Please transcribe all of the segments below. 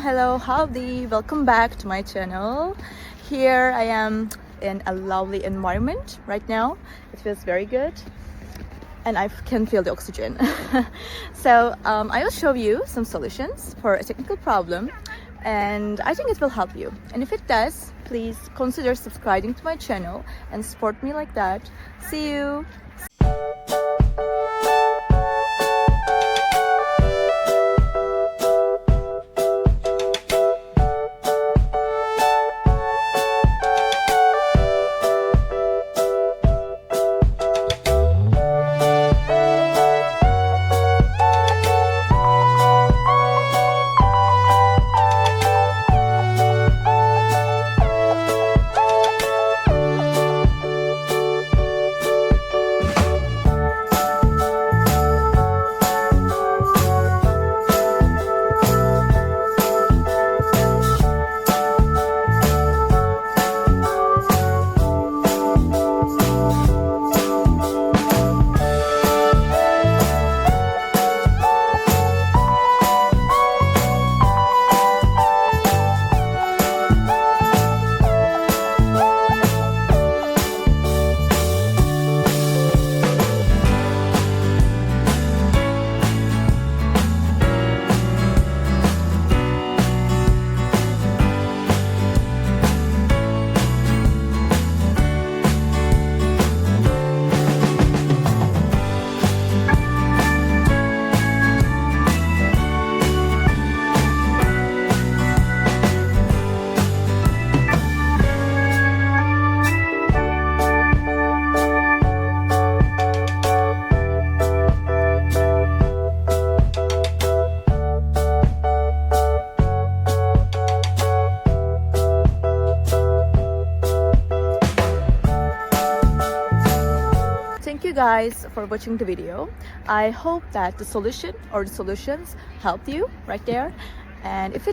Hello, howdy, welcome back to my channel. Here I am in a lovely environment right now. It feels very good and I can feel the oxygen. So I will show you some solutions for a technical problem and I think it will help you. And if it does, please consider subscribing to my channel and support me like that. See you! Thank you guys for watching the video. I hope that the solution or the solutions helped you right there. And if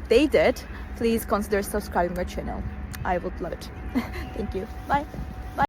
they did, please consider subscribing my channel. I would love it. Thank you. Bye.